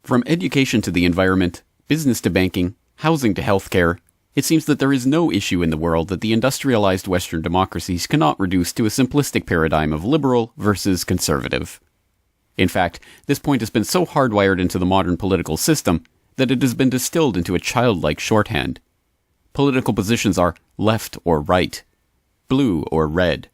From education to the environment, business to banking, housing to healthcare, it seems that there is no issue in the world that the industrialized Western democracies cannot reduce to a simplistic paradigm of liberal versus conservative. In fact, this point has been so hardwired into the modern political system that it has been distilled into a childlike shorthand. Political positions are left or right, blue or red.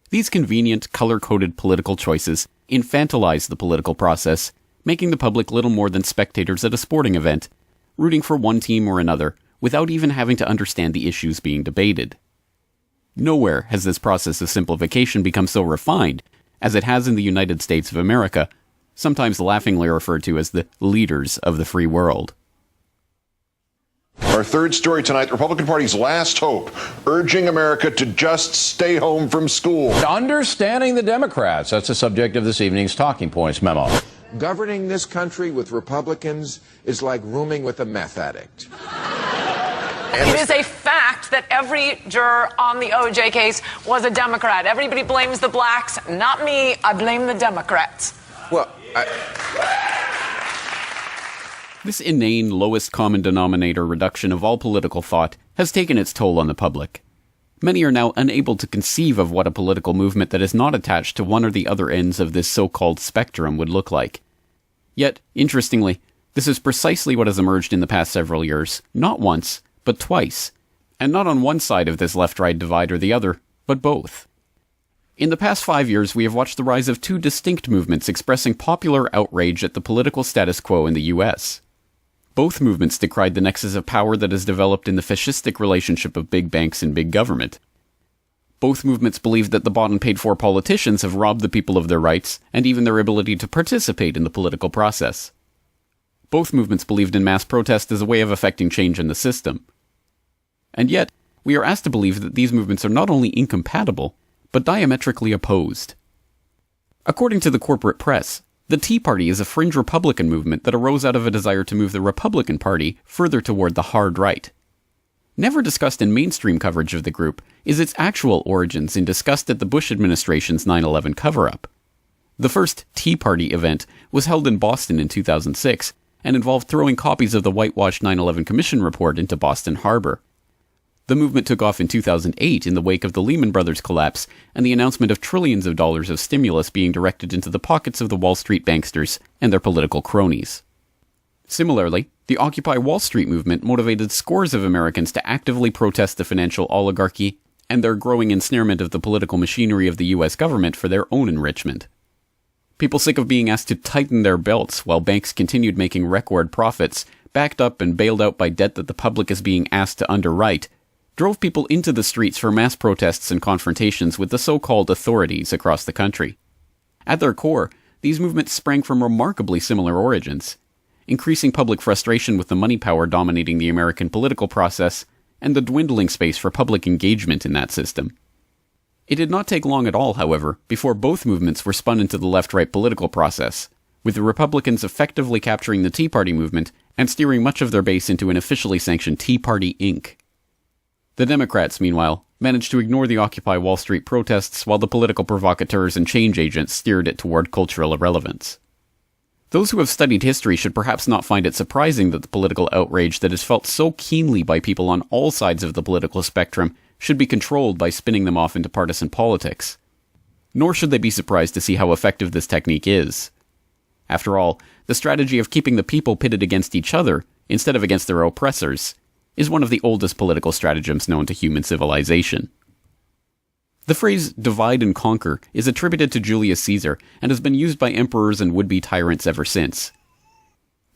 These convenient, color-coded political choices infantilize the political process, making the public little more than spectators at a sporting event, rooting for one team or another, without even having to understand the issues being debated. Nowhere has this process of simplification become so refined as it has in the United States of America, sometimes laughingly referred to as the leaders of the free world. Our third story tonight, the Republican Party's last hope, urging America to just stay home from school. Understanding the Democrats, that's the subject of this evening's Talking Points memo. Governing this country with Republicans is like rooming with a meth addict. It is a fact that every juror on the OJ case was a Democrat. Everybody blames the blacks, not me. I blame the Democrats. Well, This inane lowest common denominator reduction of all political thought has taken its toll on the public. Many are now unable to conceive of what a political movement that is not attached to one or the other ends of this so-called spectrum would look like. Yet, interestingly, this is precisely what has emerged in the past several years, not once, but twice, and not on one side of this left-right divide or the other, but both. In the past 5 years, we have watched the rise of two distinct movements expressing popular outrage at the political status quo in the US. Both movements decried the nexus of power that has developed in the fascistic relationship of big banks and big government. Both movements believed that the bought and paid for politicians have robbed the people of their rights and even their ability to participate in the political process. Both movements believed in mass protest as a way of effecting change in the system. And yet, we are asked to believe that these movements are not only incompatible, but diametrically opposed. According to the corporate press, the Tea Party is a fringe Republican movement that arose out of a desire to move the Republican Party further toward the hard right. Never discussed in mainstream coverage of the group is its actual origins in disgust at the Bush administration's 9/11 cover-up. The first Tea Party event was held in Boston in 2006 and involved throwing copies of the whitewashed 9/11 Commission report into Boston Harbor. The movement took off in 2008 in the wake of the Lehman Brothers collapse and the announcement of trillions of dollars of stimulus being directed into the pockets of the Wall Street banksters and their political cronies. Similarly, the Occupy Wall Street movement motivated scores of Americans to actively protest the financial oligarchy and their growing ensnarement of the political machinery of the US government for their own enrichment. People sick of being asked to tighten their belts while banks continued making record profits, backed up and bailed out by debt that the public is being asked to underwrite, drove people into the streets for mass protests and confrontations with the so-called authorities across the country. At their core, these movements sprang from remarkably similar origins, increasing public frustration with the money power dominating the American political process and the dwindling space for public engagement in that system. It did not take long at all, however, before both movements were spun into the left-right political process, with the Republicans effectively capturing the Tea Party movement and steering much of their base into an officially sanctioned Tea Party Inc. The Democrats, meanwhile, managed to ignore the Occupy Wall Street protests while the political provocateurs and change agents steered it toward cultural irrelevance. Those who have studied history should perhaps not find it surprising that the political outrage that is felt so keenly by people on all sides of the political spectrum should be controlled by spinning them off into partisan politics. Nor should they be surprised to see how effective this technique is. After all, the strategy of keeping the people pitted against each other, instead of against their oppressors, is one of the oldest political stratagems known to human civilization. The phrase divide and conquer is attributed to Julius Caesar and has been used by emperors and would-be tyrants ever since.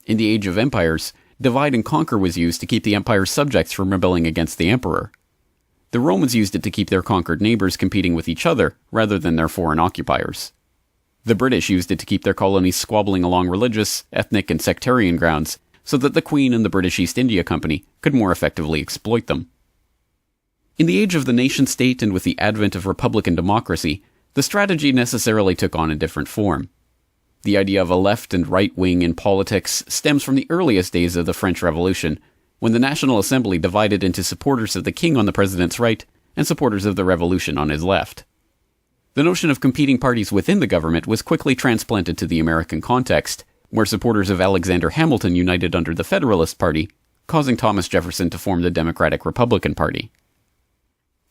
In the Age of Empires, divide and conquer was used to keep the empire's subjects from rebelling against the emperor. The Romans used it to keep their conquered neighbors competing with each other rather than their foreign occupiers. The British used it to keep their colonies squabbling along religious, ethnic, and sectarian grounds so that the Queen and the British East India Company could more effectively exploit them. In the age of the nation-state and with the advent of republican democracy, the strategy necessarily took on a different form. The idea of a left and right wing in politics stems from the earliest days of the French Revolution, when the National Assembly divided into supporters of the king on the president's right and supporters of the revolution on his left. The notion of competing parties within the government was quickly transplanted to the American context, where supporters of Alexander Hamilton united under the Federalist Party, causing Thomas Jefferson to form the Democratic-Republican Party.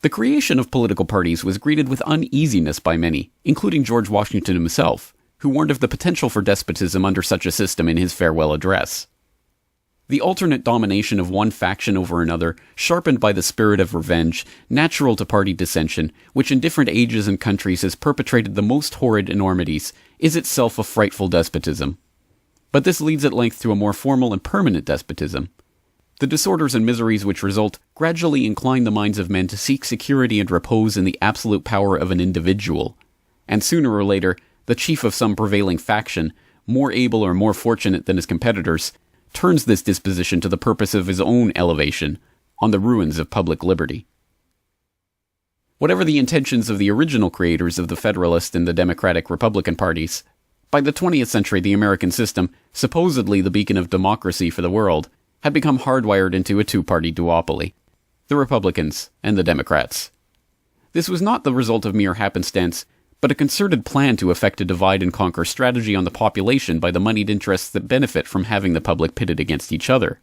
The creation of political parties was greeted with uneasiness by many, including George Washington himself, who warned of the potential for despotism under such a system in his farewell address. The alternate domination of one faction over another, sharpened by the spirit of revenge, natural to party dissension, which in different ages and countries has perpetrated the most horrid enormities, is itself a frightful despotism. But this leads at length to a more formal and permanent despotism. The disorders and miseries which result gradually incline the minds of men to seek security and repose in the absolute power of an individual, and sooner or later, the chief of some prevailing faction, more able or more fortunate than his competitors, turns this disposition to the purpose of his own elevation, on the ruins of public liberty. Whatever the intentions of the original creators of the Federalist and the Democratic-Republican parties, by the 20th century the American system, supposedly the beacon of democracy for the world, had become hardwired into a two-party duopoly, the Republicans and the Democrats. This was not the result of mere happenstance, but a concerted plan to effect a divide-and-conquer strategy on the population by the moneyed interests that benefit from having the public pitted against each other.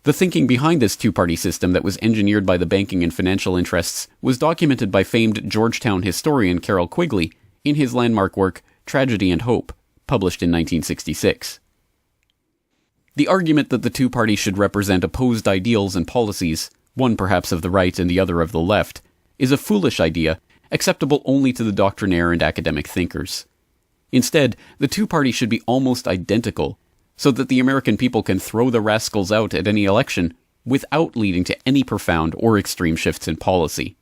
The thinking behind this two-party system that was engineered by the banking and financial interests was documented by famed Georgetown historian Carroll Quigley in his landmark work Tragedy and Hope, published in 1966. The argument that the two parties should represent opposed ideals and policies, one perhaps of the right and the other of the left, is a foolish idea, acceptable only to the doctrinaire and academic thinkers. Instead, the two parties should be almost identical, so that the American people can throw the rascals out at any election without leading to any profound or extreme shifts in policy.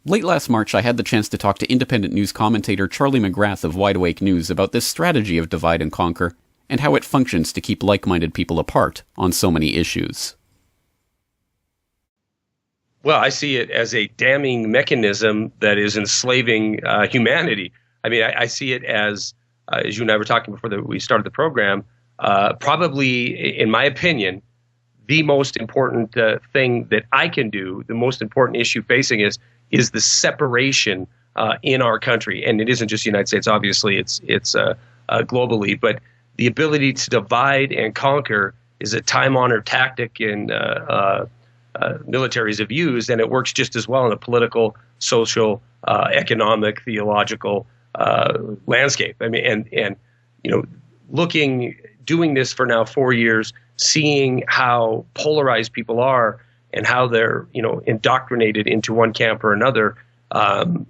Late last March, I had the chance to talk to independent news commentator Charlie McGrath of Wide Awake News about this strategy of divide and conquer, and how it functions to keep like-minded people apart on so many issues. Well, I see it as a damning mechanism that is enslaving humanity. I mean, I see it as you and I were talking before we started the program, probably, in my opinion, the most important thing that I can do, the most important issue facing is the separation in our country. And it isn't just the United States, obviously, it's globally, but the ability to divide and conquer is a time-honored tactic in militaries have used, and it works just as well in a political, social, economic, theological landscape. I mean, and doing this for now 4 years, seeing how polarized people are and how they're indoctrinated into one camp or another.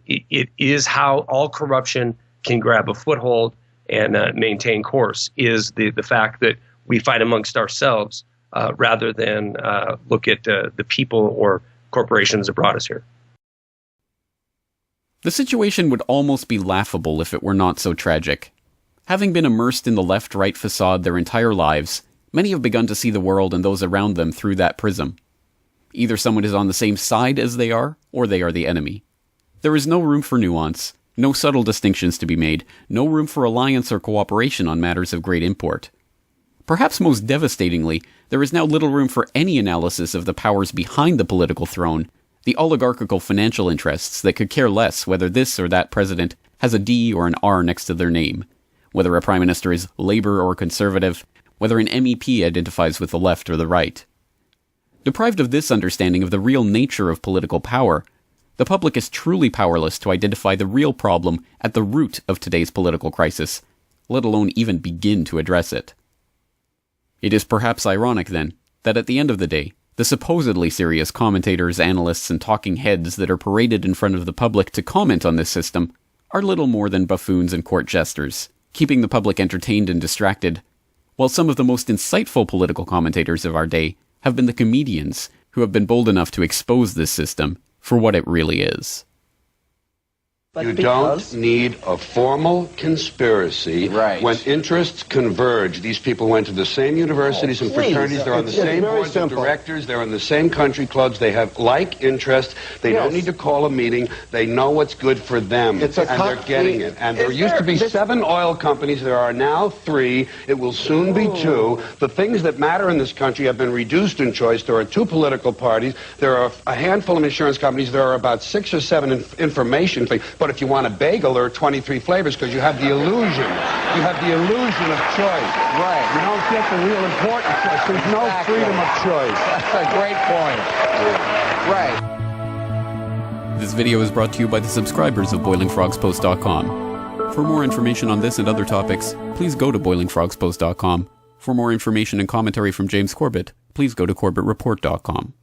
It is how all corruption can grab a foothold and maintain course, is the fact that we fight amongst ourselves rather than look at the people or corporations that brought us here. The situation would almost be laughable if it were not so tragic. Having been immersed in the left-right facade their entire lives, many have begun to see the world and those around them through that prism. Either someone is on the same side as they are, or they are the enemy. There is no room for nuance, no subtle distinctions to be made, no room for alliance or cooperation on matters of great import. Perhaps most devastatingly, there is now little room for any analysis of the powers behind the political throne, the oligarchical financial interests that could care less whether this or that president has a D or an R next to their name, whether a prime minister is Labour or Conservative, whether an MEP identifies with the left or the right. Deprived of this understanding of the real nature of political power, the public is truly powerless to identify the real problem at the root of today's political crisis, let alone even begin to address it. It is perhaps ironic, then, that at the end of the day, the supposedly serious commentators, analysts, and talking heads that are paraded in front of the public to comment on this system are little more than buffoons and court jesters, keeping the public entertained and distracted, while some of the most insightful political commentators of our day have been the comedians who have been bold enough to expose this system for what it really is. You don't need a formal conspiracy when interests converge. These people went to the same universities and fraternities. They're on the same boards of directors. They're in the same country clubs. They have like interests. They don't need to call a meeting. They know what's good for them, and they're getting it. And there used to be 7 oil companies. There are now 3. It will soon be 2. The things that matter in this country have been reduced in choice. There are 2 political parties. There are a handful of insurance companies. There are about 6 or 7 information things. But if you want a bagel, there are 23 flavors because you have the illusion. You have the illusion of choice. Right. You don't get the real important choice. There's no freedom of choice. That's a great point. Right. This video is brought to you by the subscribers of BoilingFrogsPost.com. For more information on this and other topics, please go to BoilingFrogsPost.com. For more information and commentary from James Corbett, please go to CorbettReport.com.